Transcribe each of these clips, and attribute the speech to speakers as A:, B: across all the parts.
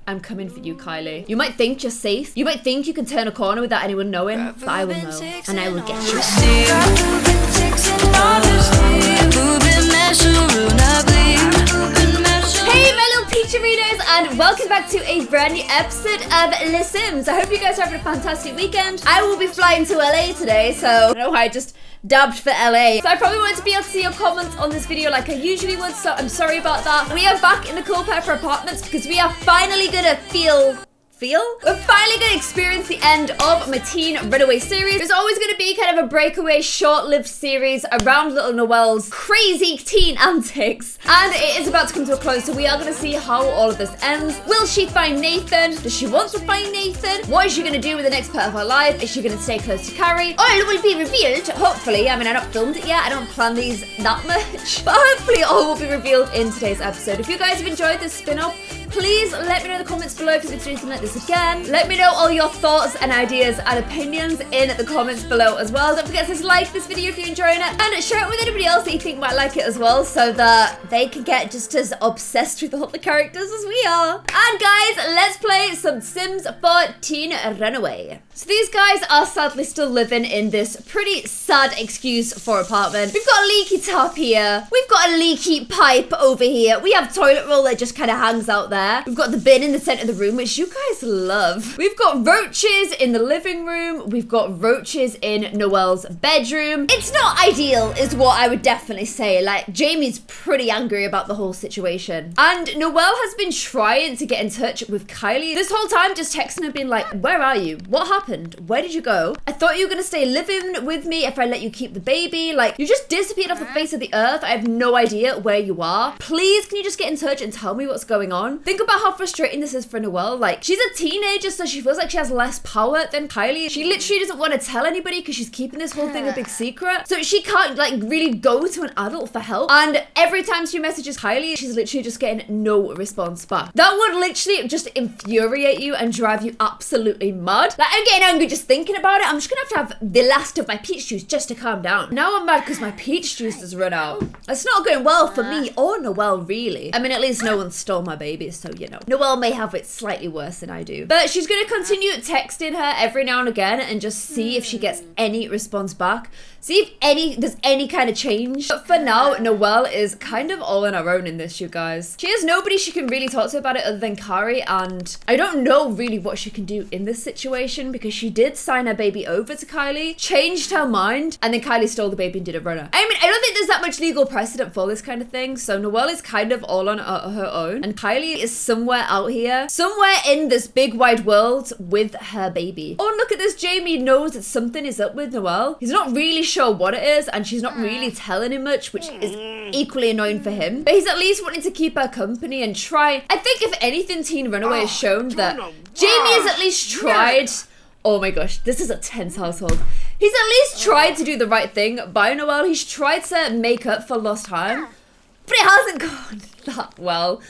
A: I'm coming for you, Kylie. You might think you're safe. You might think you can turn a corner without anyone knowing, but I will know, and I will get you. Hey, my little Peachy readers, and welcome back to a brand new episode of The Sims. I hope you guys are having a fantastic weekend. I will be flying to LA today, so I don't know why I just dabbed for LA. So I probably wanted to be able to see your comments on this video like I usually would, so I'm sorry about that. We are back in the Cool Pepper apartments because we are finally gonna We're finally going to experience the end of my Teen Runaway series. There's always going to be kind of a breakaway, short-lived series around little Noelle's crazy teen antics. And it is about to come to a close, so we are going to see how all of this ends. Will she find Nathan? Does she want to find Nathan? What is she going to do with the next part of her life? Is she going to stay close to Carrie? All will be revealed, hopefully. I mean, I don't filmed it yet. I don't plan these that much. But hopefully all will be revealed in today's episode. If you guys have enjoyed this spin-off, please let me know in the comments below if you're doing anything like this again. Let me know all your thoughts and ideas and opinions in the comments below as well. Don't forget to like this video if you're enjoying it, and share it with anybody else that you think might like it as well, so that they can get just as obsessed with all the characters as we are. And guys, let's play some Sims for Teen Runaway. So these guys are sadly still living in this pretty sad excuse for apartment. We've got a leaky tap here. We've got a leaky pipe over here. We have toilet roll that just kind of hangs out there. We've got the bin in the center of the room, which you guys love. We've got roaches in the living room. We've got roaches in Noelle's bedroom. It's not ideal, is what I would definitely say. Like, Jamie's pretty angry about the whole situation. And Noelle has been trying to get in touch with Kylie this whole time, just texting her being like, where are you? What happened? Where did you go? I thought you were gonna stay living with me if I let you keep the baby. Like, you just disappeared off the face of the earth. I have no idea where you are. Please, can you just get in touch and tell me what's going on? Think about how frustrating this is for Noelle. Like, she's a teenager, so she feels like she has less power than Kylie. She literally doesn't want to tell anybody because she's keeping this whole thing a big secret. So she can't, like, really go to an adult for help. And every time she messages Kylie, she's literally just getting no response back. That would literally just infuriate you and drive you absolutely mad. Like, I'm getting angry just thinking about it. I'm just gonna have the last of my peach juice just to calm down. Now I'm mad because my peach juice has run out. It's not going well for me or Noelle, really. I mean, at least no one stole my baby, so you know. Noelle may have it slightly worse than I do. But she's gonna continue texting her every now and again and just see if she gets any response back. See if there's any kind of change. But for now, Noelle is kind of all on her own in this, you guys. She has nobody she can really talk to about it other than Carrie, and I don't know really what she can do in this situation because she did sign her baby over to Kylie, changed her mind, and then Kylie stole the baby and did a runner. I mean, I don't think there's that much legal precedent for this kind of thing, so Noelle is kind of all on her own, and Kylie is somewhere out here, somewhere in this big wide world with her baby. Oh, look at this. Jamie knows that something is up with Noelle. He's not really sure what it is, and she's not really telling him much, which is equally annoying for him. But he's at least wanting to keep her company and try. I think if anything, Teen Runaway has shown that Jamie has at least tried. Oh my gosh, this is a tense household. He's at least tried to do the right thing by Noelle. He's tried to make up for lost time, but it hasn't gone that well.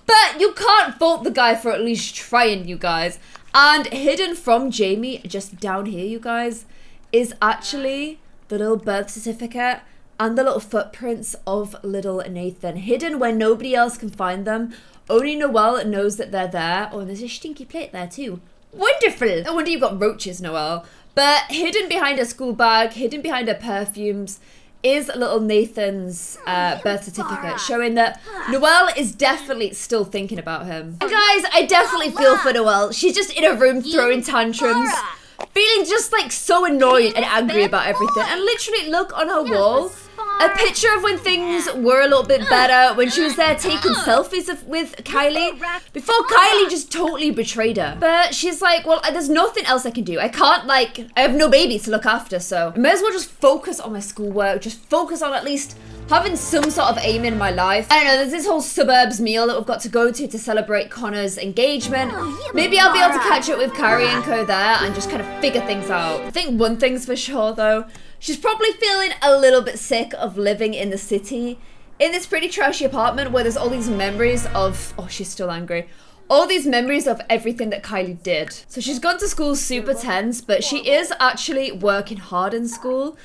A: But you can't fault the guy for at least trying, you guys. And hidden from Jamie, just down here, you guys, is actually the little birth certificate and the little footprints of little Nathan, hidden where nobody else can find them. Only Noelle knows that they're there. Oh, and there's a stinky plate there too. Wonderful. No wonder you've got roaches, Noelle. But hidden behind her school bag, hidden behind her perfumes, is little Nathan's birth certificate, showing that Noelle is definitely still thinking about him. And guys, I definitely feel for Noelle. She's just in her room throwing tantrums, feeling just like so annoyed and angry about everything. And literally, look on her wall, a picture of when things were a little bit better, when she was there taking selfies with Kylie, before Kylie just totally betrayed her. But she's like, well, there's nothing else I can do. I can't, like, I have no baby to look after, so I may as well just focus on my schoolwork, just focus on at least having some sort of aim in my life. I don't know, there's this whole suburbs meal that we've got to go to celebrate Connor's engagement. Maybe I'll be able to catch up with Carrie and Co there and just kind of figure things out. I think one thing's for sure though, she's probably feeling a little bit sick of living in the city, in this pretty trashy apartment where there's all these memories of, oh, she's still angry, all these memories of everything that Kylie did. So she's gone to school super tense, but she is actually working hard in school.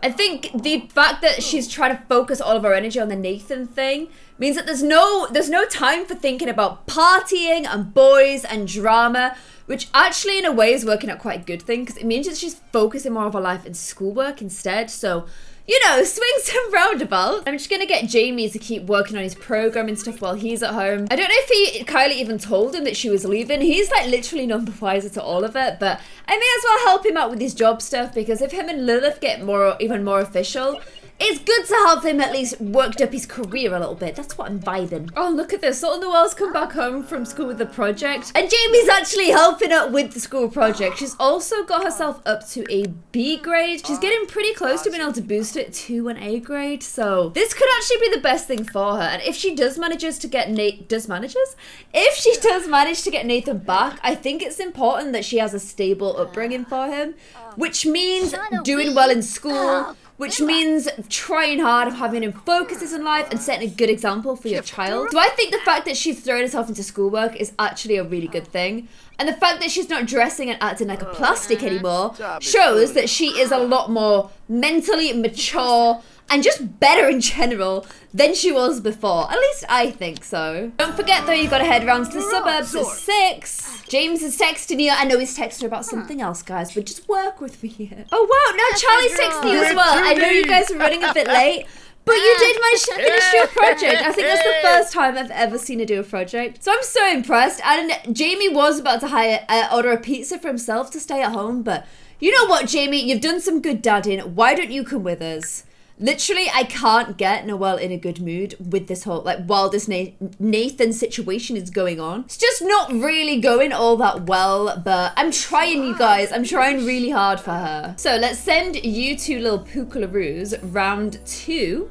A: I think the fact that she's trying to focus all of her energy on the Nathan thing means that there's no time for thinking about partying and boys and drama, which actually in a way is working out quite a good thing because it means that she's focusing more of her life in schoolwork instead. So, you know, swings and roundabouts. I'm just gonna get Jamie to keep working on his programming stuff while he's at home. I don't know if Kylie even told him that she was leaving. He's like literally none the wiser to all of it, but I may as well help him out with his job stuff because if him and Lilith get even more official, it's good to have him at least worked up his career a little bit. That's what I'm vibing. Oh, look at this. Salt and Noelle's come back home from school with the project. And Jamie's actually helping out with the school project. She's also got herself up to a B grade. She's getting pretty close to being able to boost it to an A grade. So this could actually be the best thing for her. And if she does manage to get If she does manage to get Nathan back, I think it's important that she has a stable upbringing for him, which means doing well in school, which means trying hard of having him focuses in life and setting a good example for your child. So I think the fact that she's thrown herself into schoolwork is actually a really good thing. And the fact that she's not dressing and acting like a plastic anymore shows that she is a lot more mentally mature and just better in general than she was before. At least I think so. Don't forget though, you gotta head around to the suburbs at 6. James is texting you. I know he's texting her about something else, guys, but just work with me here. Oh wow, now Charlie's texting you as well. I know you guys are running a bit late, but you did manage to finish your project. I think that's the first time I've ever seen her do a project. So I'm so impressed. And Jamie was about to order a pizza for himself to stay at home, but you know what, Jamie? You've done some good dadding. Why don't you come with us? Literally, I can't get Noelle in a good mood with this whole, like, while this Nathan situation is going on. It's just not really going all that well, but I'm trying, you guys. I'm trying really hard for her. So let's send you two little pookalaroos round 2.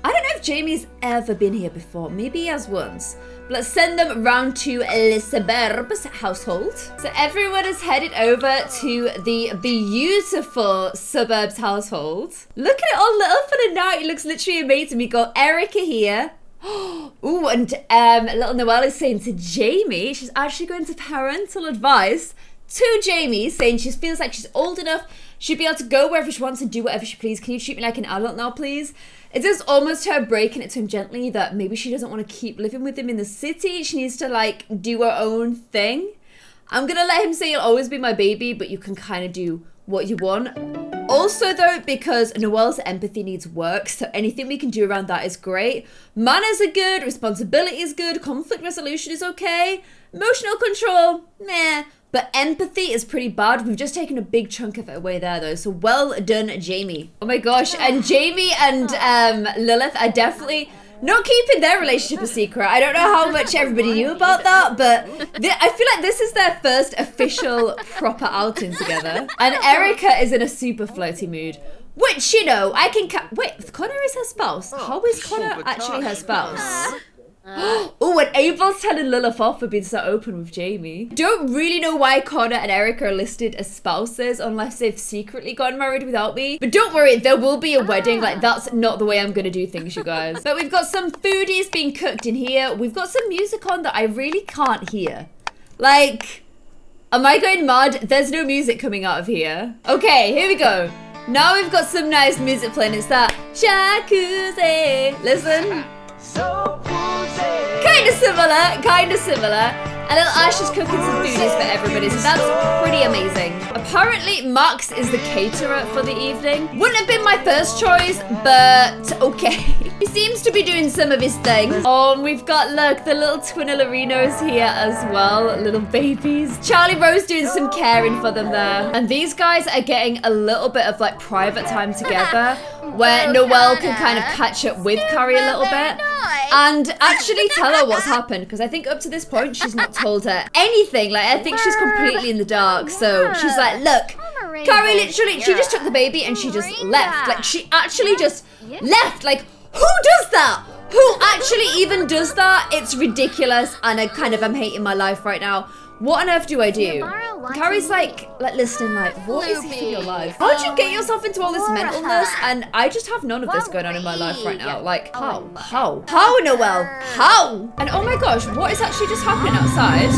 A: I don't know if Jamie's ever been here before. Maybe he has once. But let's send them round to the suburbs household. So everyone is headed over to the beautiful suburbs household. Look at it all lit up for the night. It looks literally amazing. We got Erica here. Ooh, and little Noelle is saying to Jamie, she's actually going to parental advice to Jamie, saying she feels like she's old enough. She'd be able to go wherever she wants and do whatever she please. Can you treat me like an adult now, please? It is almost her breaking it to him gently that maybe she doesn't want to keep living with him in the city. She needs to, like, do her own thing. I'm going to let him say you'll always be my baby, but you can kind of do what you want. Also, though, because Noelle's empathy needs work, so anything we can do around that is great. Manners are good, responsibility is good, conflict resolution is okay, emotional control, meh. But empathy is pretty bad. We've just taken a big chunk of it away there, though. So well done, Jamie. Oh my gosh. And Jamie and Lilith are definitely not keeping their relationship a secret. I don't know how much everybody knew about that, but I feel like this is their first official proper outing together. And Erica is in a super flirty mood. Which, you know, I can... Wait, Connor is her spouse. How is Connor actually her spouse? Oh, and Abel's telling Lilith off for being so open with Jamie. Don't really know why Connor and Erica are listed as spouses unless they've secretly gotten married without me. But don't worry, there will be a wedding. Like, that's not the way I'm gonna do things, you guys. But we've got some foodies being cooked in here. We've got some music on that I really can't hear. Like, am I going mad? There's no music coming out of here. Okay, here we go. Now we've got some nice music playing. It's that jacuzzi. Listen. Kind of similar. And little Ash is cooking some foodies for everybody, so that's pretty amazing. Apparently, Max is the caterer for the evening. Wouldn't have been my first choice, but okay. He seems to be doing some of his thing. Oh, and we've got, look, the little twinalerinos here as well, little babies. Charlie Rose doing some caring for them there. And these guys are getting a little bit of, like, private time together, where Noelle can kind of catch up with Carrie a little bit and actually tell her what's happened, because I think up to this point she's not told her anything. Like, I think she's completely in the dark. So she's like, look, Carrie literally, she just took the baby and she just left. Like, she actually just left. Like, who does that? Who actually even does that? It's ridiculous, and I'm hating my life right now. What on earth do I do? Carrie's like listening, like, what is in your life? How did you get yourself into all this mentalness? And I just have none of this going on in my life right now. Like, how, Noelle? How? And oh my gosh, what is actually just happening outside?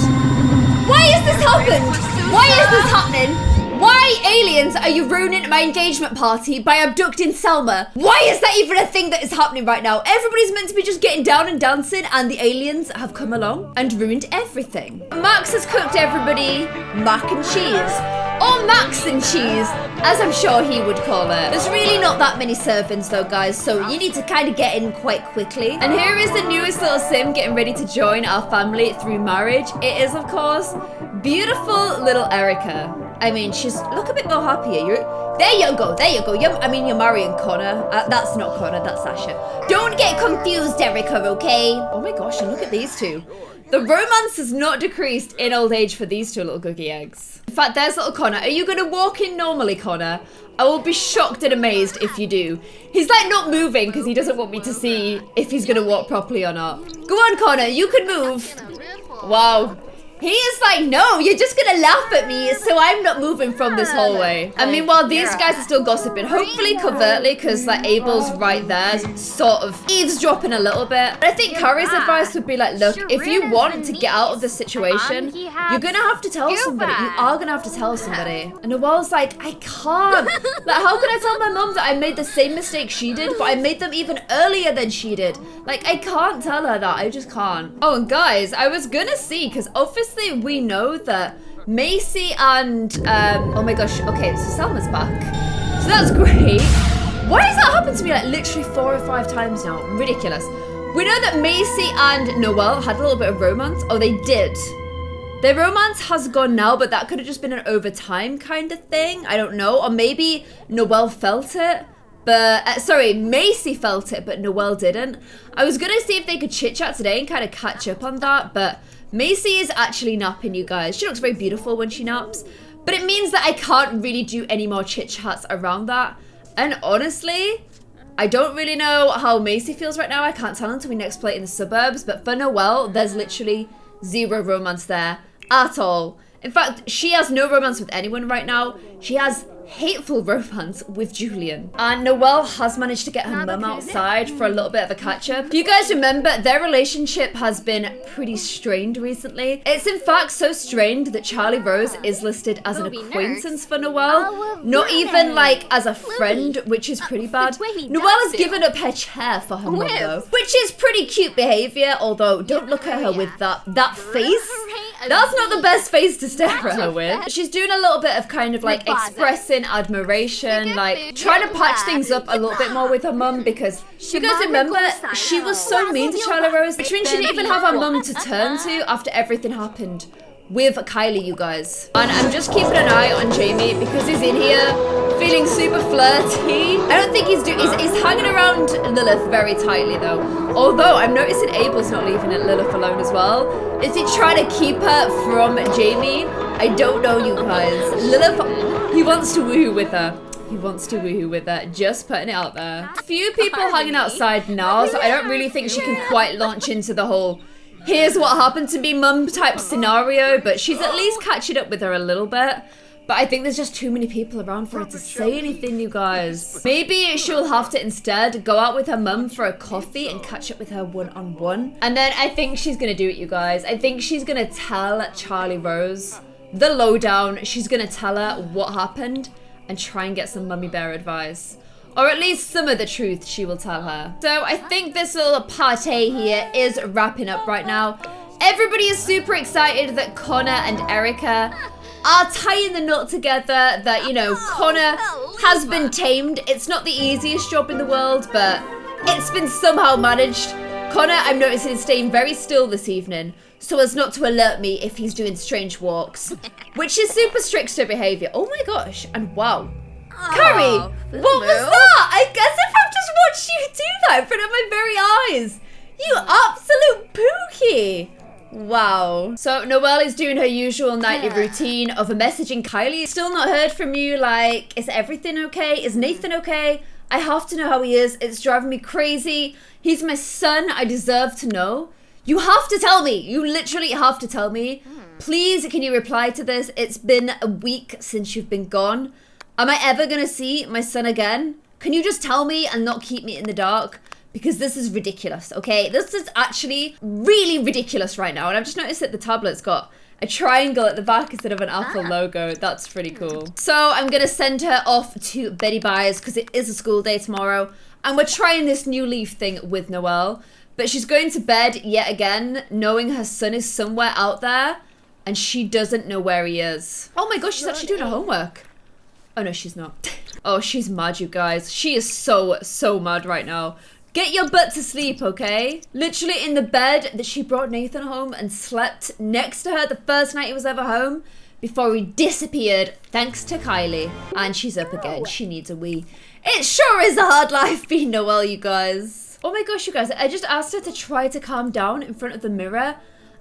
A: Why is this happened? Why is this happening? Why, aliens, are you ruining my engagement party by abducting Selma? Why is that even a thing that is happening right now? Everybody's meant to be just getting down and dancing, and the aliens have come along and ruined everything. Max has cooked everybody mac and cheese. Or Max and cheese, as I'm sure he would call it. There's really not that many servants though, guys, so you need to kind of get in quite quickly. And here is the newest little sim getting ready to join our family through marriage. It is, of course, beautiful little Erica. I mean, look a bit more happier. There you go. You're marrying Connor. That's not Connor, that's Sasha. Don't get confused, Erica, okay? Oh my gosh, and look at these two. The romance has not decreased in old age for these two little googie eggs. In fact, there's little Connor. Are you gonna walk in normally, Connor? I will be shocked and amazed if you do. He's like not moving because he doesn't want me to see if he's gonna walk properly or not. Go on, Connor, you can move. Wow. He is like, no, you're just gonna laugh at me, so I'm not moving from this hallway. And meanwhile, these guys are still gossiping, hopefully covertly, because like Abel's right there, sort of eavesdropping a little bit. But I think Curry's advice would be like, look, if you want to get out of this situation, you're gonna have to tell somebody. You are gonna have to tell somebody. And Noelle's like, I can't. Like, how can I tell my mom that I made the same mistake she did, but I made them even earlier than she did? Like, I can't tell her that. I just can't. Oh, and guys, I was gonna see, because obviously we know that Macy and oh my gosh, okay, so Selma's back, so that's great. Why has that happened to me like literally 4 or 5 times now? Ridiculous. We know that Macy and Noelle had a little bit of romance. Oh, they did. Their romance has gone now, but that could have just been an over time kind of thing. I don't know, or maybe Noelle felt it. But, sorry, Macy felt it, but Noelle didn't. I was gonna see if they could chit-chat today and kind of catch up on that, but Macy is actually napping, you guys. She looks very beautiful when she naps, but it means that I can't really do any more chit-chats around that. And honestly, I don't really know how Macy feels right now. I can't tell until we next play it in the suburbs, but for Noelle, there's literally zero romance there at all. In fact, she has no romance with anyone right now. She has hateful romance with Julian. And Noelle has managed to get her mum outside for a little bit of a catch-up. If you guys remember, their relationship has been pretty strained recently. It's in fact so strained that Charlie Rose is listed as an acquaintance for Noelle, not even like as a friend, which is pretty bad. Noelle has given up her chair for her mum though, which is pretty cute behavior, although don't look at her with that face. That's not the best face to stare at her with. She's doing a little bit of kind of like expressing admiration, like trying to patch things up a little bit more with her mum, because you guys remember she was so mean to Charlie Rose, which means she didn't even have her mum to turn to after everything happened with Kylie, you guys. And I'm just keeping an eye on Jamie because he's in here feeling super flirty. I don't think he's hanging around Lilith very tightly though. Although I'm noticing Abel's not leaving Lilith alone as well. Is he trying to keep her from Jamie? I don't know, you guys. Lilith, he wants to woohoo with her. He wants to woohoo with her, just putting it out there. A few people hanging outside now, so I don't really think she can quite launch into the whole here's what happened to me mum type scenario, but she's at least catching up with her a little bit. But I think there's just too many people around for her to say anything, you guys. Maybe she'll have to instead go out with her mum for a coffee and catch up with her one-on-one. And then I think she's gonna do it, you guys. I think she's gonna tell Charlie Rose the lowdown. She's gonna tell her what happened and try and get some mummy bear advice. Or at least some of the truth she will tell her. So I think this little party here is wrapping up right now. Everybody is super excited that Connor and Erica are tying the knot together, that, you know, Connor has been tamed. It's not the easiest job in the world, but it's been somehow managed. Connor, I'm noticing, is staying very still this evening so as not to alert me if he's doing strange walks, which is super trickster behavior. Oh my gosh, and wow. Curry, what was that? I guess if I've just watched you do that in front of my very eyes. You absolute pookie. Wow. So Noelle is doing her usual nightly routine of messaging Kylie. Still not heard from you. Like, is everything okay? Is Nathan okay? I have to know how he is. It's driving me crazy. He's my son. I deserve to know. You have to tell me. You literally have to tell me. Please, can you reply to this? It's been a week since you've been gone. Am I ever gonna see my son again? Can you just tell me and not keep me in the dark? Because this is ridiculous, okay? This is actually really ridiculous right now. And I've just noticed that the tablet's got a triangle at the back instead of an Apple logo. That's pretty cool. So I'm gonna send her off to Betty Byers because it is a school day tomorrow. And we're trying this new leaf thing with Noelle. But she's going to bed yet again, knowing her son is somewhere out there. And she doesn't know where he is. Oh my gosh, she's actually doing her homework. Oh no, she's not. Oh, she's mad, you guys. She is so mad right now. Get your butt to sleep, okay? Literally in the bed that she brought Nathan home and slept next to her the first night he was ever home before he disappeared thanks to Kylie. And she's up again. She needs a wee. It sure is a hard life being Noelle, you guys. Oh my gosh, you guys. I just asked her to try to calm down in front of the mirror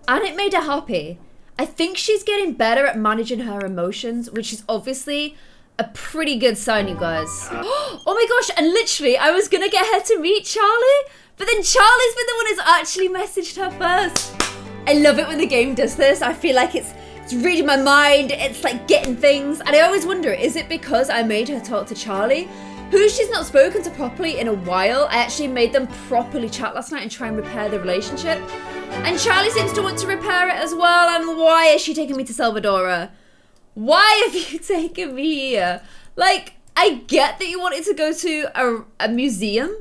A: and it made her happy. I think she's getting better at managing her emotions, which is obviously a pretty good sign, you guys. Oh my gosh, and literally, I was gonna get her to meet Charlie, but then Charlie's been the one who's actually messaged her first. I love it when the game does this. I feel like it's reading my mind, it's like getting things, and I always wonder, is it because I made her talk to Charlie, who she's not spoken to properly in a while? I actually made them properly chat last night and try and repair the relationship. And Charlie seems to want to repair it as well. And why is she taking me to Salvadora? Why have you taken me here? Like, I get that you wanted to go to a museum,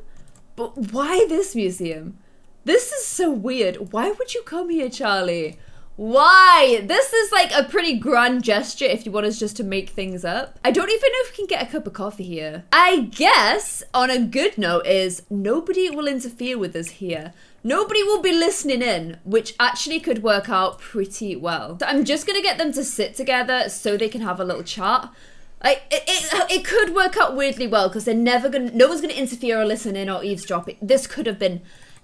A: but why this museum? This is so weird. Why would you come here, Charlie? Why? This is like a pretty grand gesture if you want us just to make things up. I don't even know if we can get a cup of coffee here. I guess on a good note is nobody will interfere with us here. Nobody will be listening in, which actually could work out pretty well. So I'm just gonna get them to sit together so they can have a little chat. Like it could work out weirdly well because no one's gonna interfere or listen in or eavesdrop. This could have been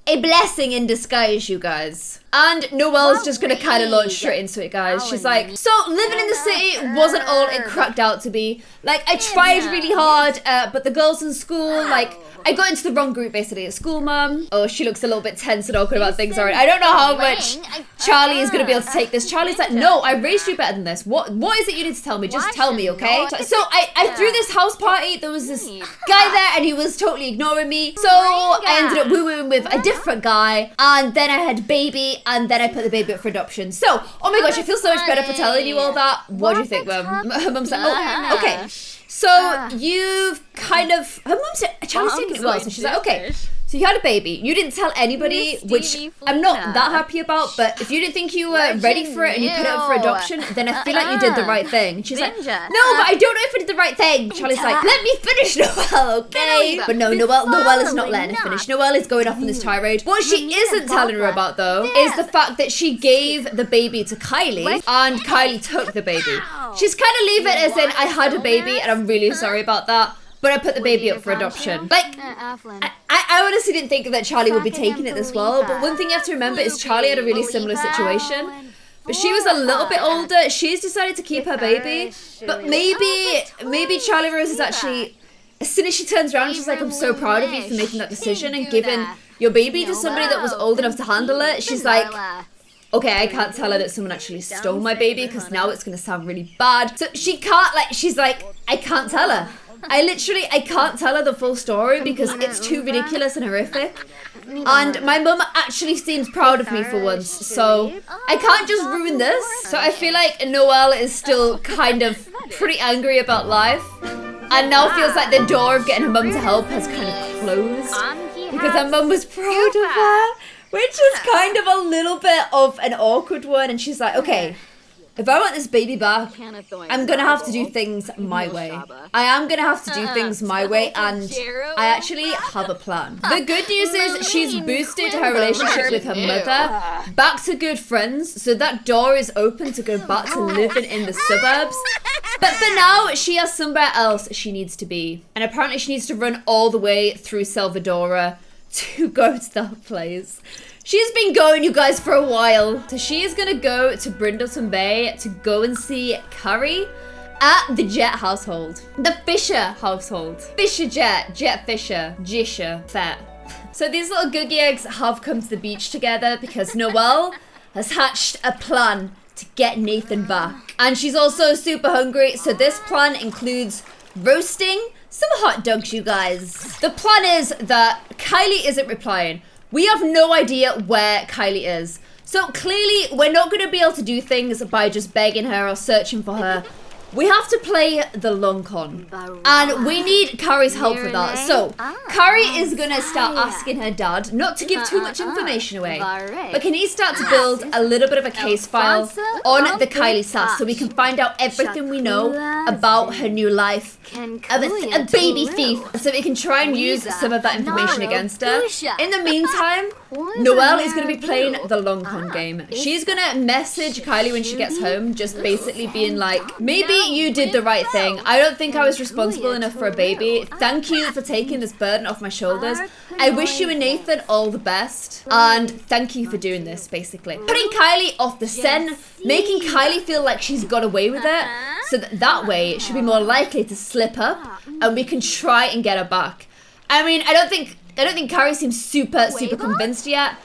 A: a blessing in disguise, you guys. And Noelle's just gonna kind of launch straight into it, guys. She's like, so living in the city wasn't all it cracked out to be. Like, I tried really hard, but the girls in school, like, I got into the wrong group basically at school, mum. Oh, she looks a little bit tense and awkward about things already. I don't know how much Charlie is gonna be able to take this. Charlie's like, no, I raised you better than this. What is it you need to tell me? Just tell me, okay? So I threw this house party. There was this guy there and he was totally ignoring me. So I ended up woo-wooing with a different guy. And then I had a baby and then I put the baby up for adoption. So, oh my gosh, I feel so much better for telling you all that. What do you think, mum? Her mum's like, oh, okay. So you've kind of, her mum said, Charlie's taking it well, so she's like, okay, so you had a baby, you didn't tell anybody, which I'm not that happy about, but if you didn't think you were ready for it and you put it up for adoption, then I feel like you did the right thing. And she's like, no, but I don't know if I did the right thing. Charlie's like, let me finish, Noelle, okay? But no, Noelle is not letting her finish. Noelle is going off on this tirade. What she isn't telling her about, though, is the fact that she gave the baby to Kylie, and Kylie took the baby. She's kind of leaving it as in, I had a baby, and I'm really sorry about that. But I put the baby up for adoption. Like, I honestly didn't think that Charlie would be taking it this well. But one thing you have to remember is Charlie had a really similar situation. But she was a little bit older. She's decided to keep her baby. But maybe Charlie Rose is actually, as soon as she turns around, she's like, I'm so proud of you for making that decision and giving your baby to somebody that was old enough to handle it. She's like, okay, I can't tell her that someone actually stole my baby because now it's going to sound really bad. So she can't, like, she's like, I can't tell her. I can't tell her the full story because it's too ridiculous and horrific. And my mum actually seems proud of me for once, so I can't just ruin this. So I feel like Noelle is still kind of pretty angry about life. And now feels like the door of getting her mum to help has kind of closed. Because her mum was proud of her. Which is kind of a little bit of an awkward one. And she's like, okay, if I want this baby back, I'm going to have to do things my way. I am going to have to do things my way, and I actually have a plan. The good news is she's boosted her relationship with her mother back to good friends, so that door is open to go back to living in the suburbs. But for now, she has somewhere else she needs to be. And apparently she needs to run all the way through Salvadora to go to that place. She's been going, you guys, for a while. So she is going to go to Brindleton Bay to go and see Carrie at the Jet household. The Fisher household. Fisher Jet Fisher, Jisha, Fat. So these little googie eggs have come to the beach together because Noelle has hatched a plan to get Nathan back. And she's also super hungry, so this plan includes roasting some hot dogs, you guys. The plan is that Kylie isn't replying. We have no idea where Kylie is. So clearly, we're not going to be able to do things by just begging her or searching for her. We have to play the long con, and we need Carrie's help for that. So, Carrie is gonna start asking her dad not to give too much information away, but can he start to build a little bit of a case file on the Kylie sass so we can find out everything we know about her new life of a baby thief, so we can try and use some of that information against her. In the meantime, Noelle is going to be playing the long con game. She's going to message Kylie when she gets home, just basically being like, maybe you did the right thing. I don't think I was responsible enough for a baby. Thank you for taking this burden off my shoulders. I wish you and Nathan all the best. And thank you for doing this, basically. Putting Kylie off the scent, making Kylie feel like she's got away with it, so that way she'll be more likely to slip up and we can try and get her back. I mean, I don't think Carrie seems super convinced yet.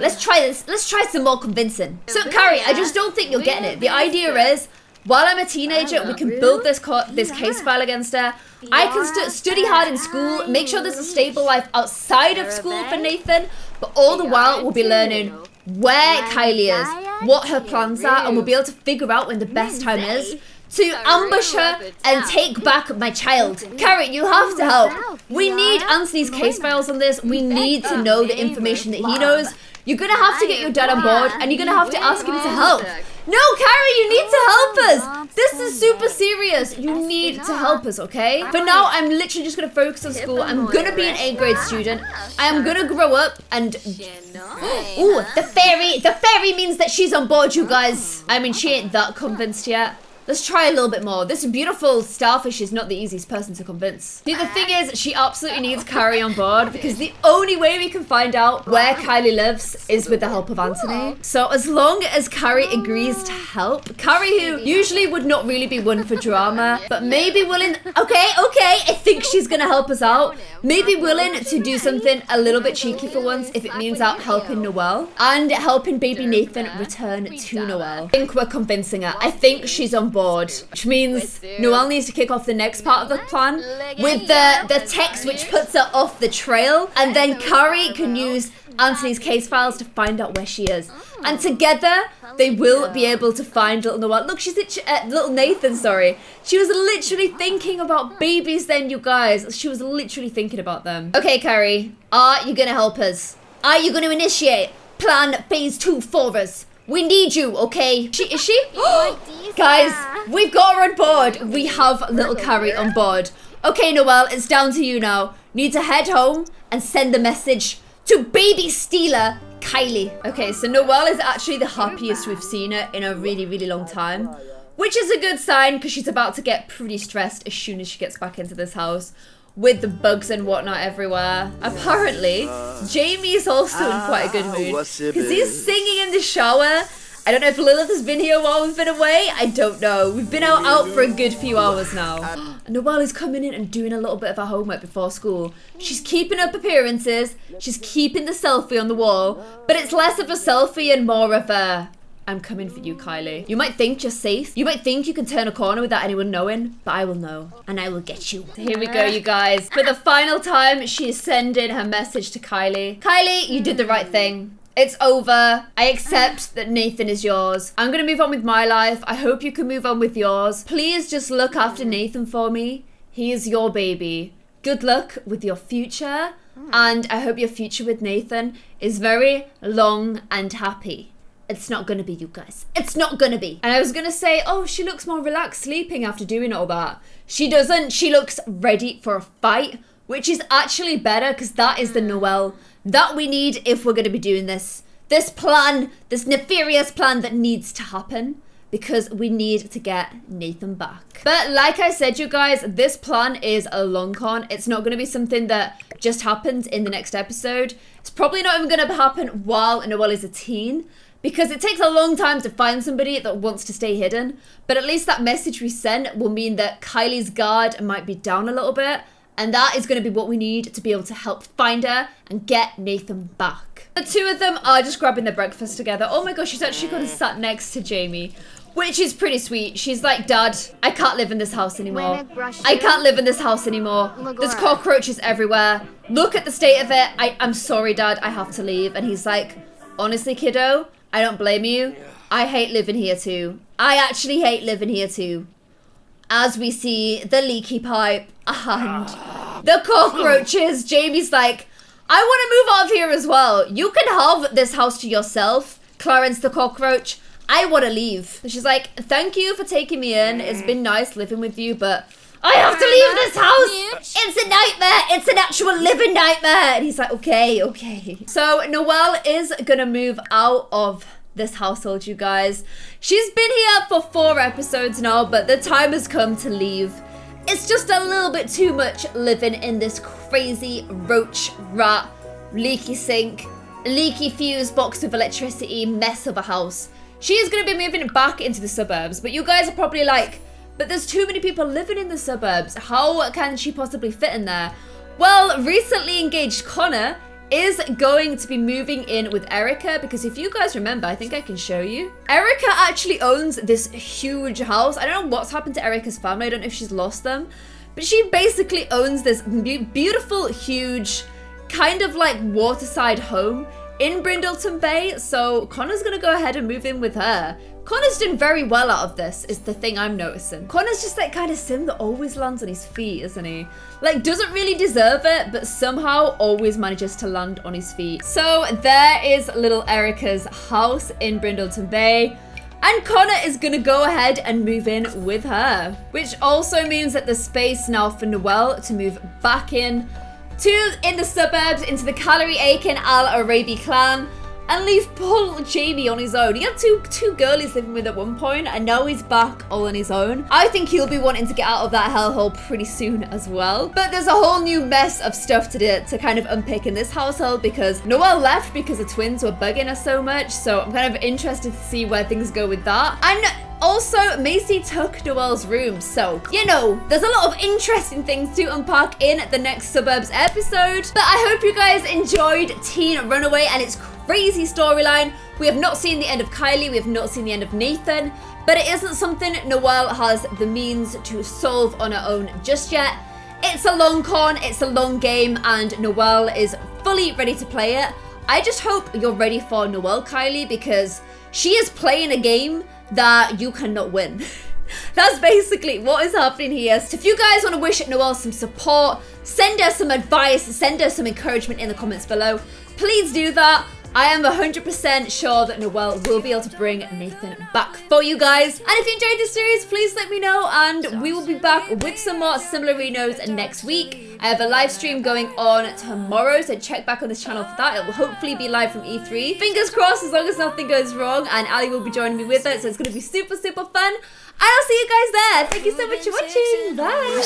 A: Let's try this. Let's try some more convincing. So, Carrie, I just don't think you're getting it. The idea is, while I'm a teenager, we can build this case file against her. I can study hard in school, make sure there's a stable life outside of school for Nathan, but all the while we'll be learning where Kylie is, what her plans are, and we'll be able to figure out when the best time is to ambush her and take back my child. Carrie, you have to help. We need Anthony's case files on this. We need to know the information that he knows. You're going to have to get your dad on board, and you're going to have to ask him to help. No, Carrie, you need to help us. This is super serious. You need to help us, okay? For now, I'm literally just going to focus on school. I'm going to be an 8th grade student. I am going to grow up and... Ooh, the fairy means that she's on board, you guys. I mean, she ain't that convinced yet. Let's try a little bit more. This beautiful starfish is not the easiest person to convince. See, the thing is, she absolutely needs Carrie on board because the only way we can find out where Kylie lives is with the help of Anthony. So as long as Carrie agrees to help, Carrie, who usually would not really be one for drama, but maybe willing, okay, I think she's gonna help us out. Maybe willing to do something a little bit cheeky for once if it means out helping Noelle and helping baby Nathan return to Noelle. I think we're convincing her. I think she's on board, which means Noelle needs to kick off the next part of the plan with the text which puts her off the trail, and then Carrie can use Anthony's case files to find out where she is, and together they will be able to find little Noelle. Look, she's little Nathan, sorry. She was literally thinking about babies then, you guys. She was literally thinking about them. Okay, Carrie, are you gonna help us? Are you gonna initiate plan phase 2 for us? We need you, okay? Is she? Guys, we've got her on board. We have little Carrie on board. Okay, Noelle, it's down to you now. Need to head home and send the message to baby stealer Kylie. Okay, so Noelle is actually the happiest we've seen her in a really long time, which is a good sign because she's about to get pretty stressed as soon as she gets back into this house with the bugs and whatnot everywhere. Apparently, Jamie's also in quite a good mood because he's singing in the shower. I don't know if Lilith has been here while we've been away. I don't know. We've been out for a good few hours now. Noelle is coming in and doing a little bit of her homework before school. She's keeping up appearances. She's keeping the selfie on the wall. But it's less of a selfie and more of a, I'm coming for you, Kylie. You might think you're safe. You might think you can turn a corner without anyone knowing. But I will know. And I will get you. Here we go, you guys. For the final time, she is sending her message to Kylie. Kylie, you did the right thing. It's over. I accept that Nathan is yours. I'm going to move on with my life. I hope you can move on with yours. Please just look after Nathan for me. He is your baby. Good luck with your future. And I hope your future with Nathan is very long and happy. It's not going to be, you guys. It's not going to be. And I was going to say, oh, she looks more relaxed sleeping after doing all that. She doesn't. She looks ready for a fight, which is actually better because that is the Noelle that we need if we're going to be doing this plan, this nefarious plan that needs to happen, because we need to get Nathan back. But like I said, you guys, this plan is a long con. It's not going to be something that just happens in the next episode. It's probably not even going to happen while Noelle is a teen, because it takes a long time to find somebody that wants to stay hidden. But at least that message we sent will mean that Kylie's guard might be down a little bit. And that is going to be what we need to be able to help find her and get Nathan back. The two of them are just grabbing their breakfast together. Oh my gosh, she's actually got to sat next to Jamie, which is pretty sweet. She's like, Dad, I can't live in this house anymore. I can't live in this house anymore. There's cockroaches everywhere. Look at the state of it. I'm sorry, Dad, I have to leave. And he's like, honestly, kiddo, I don't blame you. I hate living here too. I actually hate living here too. As we see the leaky pipe and the cockroaches, Jamie's like, I want to move out of here as well. You can have this house to yourself, Clarence the cockroach. I want to leave. She's like, thank you for taking me in. It's been nice living with you, but I have to leave this house. It's a nightmare. It's an actual living nightmare. And he's like, okay. So Noelle is going to move out of this household, you guys. She's been here for 4 episodes now, but the time has come to leave. It's just a little bit too much living in this crazy roach, rat, leaky sink, leaky fuse box of electricity mess of a house. She is going to be moving back into the suburbs, but you guys are probably like, but there's too many people living in the suburbs. How can she possibly fit in there? Well, recently engaged Connor is going to be moving in with Erica, because if you guys remember, I think I can show you. Erica actually owns this huge house. I don't know what's happened to Erica's family. I don't know if she's lost them, but she basically owns this beautiful, huge, kind of like waterside home in Brindleton Bay. So Connor's gonna go ahead and move in with her. Connor's doing very well out of this, is the thing I'm noticing. Connor's just that kind of sim that always lands on his feet, isn't he? Like, doesn't really deserve it, but somehow always manages to land on his feet. So there is little Erica's house in Brindleton Bay. And Connor is gonna go ahead and move in with her. Which also means that there's space now for Noelle to move back in the suburbs, into the Calorie Aiken Al Arabi clan, and leave poor Jamie on his own. He had two girlies living with at one point, and now he's back all on his own. I think he'll be wanting to get out of that hellhole pretty soon as well. But there's a whole new mess of stuff to kind of unpick in this household, because Noelle left because the twins were bugging her so much. So I'm kind of interested to see where things go with that. And also, Macy took Noelle's room, so, you know, there's a lot of interesting things to unpack in the next Suburbs episode. But I hope you guys enjoyed Teen Runaway and its crazy storyline. We have not seen the end of Kylie, we have not seen the end of Nathan, but it isn't something Noelle has the means to solve on her own just yet. It's a long con, it's a long game, and Noelle is fully ready to play it. I just hope you're ready for Noelle Kylie, because she is playing a game that you cannot win. That's basically what is happening here. So if you guys want to wish Noelle some support, send her some advice, send her some encouragement in the comments below, please do that. I am 100% sure that Noelle will be able to bring Nathan back for you guys. And if you enjoyed this series, please let me know, and we will be back with some more similar renos next week. I have a live stream going on tomorrow, so check back on this channel for that. It will hopefully be live from E3. Fingers crossed, as long as nothing goes wrong, and Ali will be joining me with it, so it's going to be super, super fun. And I'll see you guys there. Thank you so much for watching. Bye.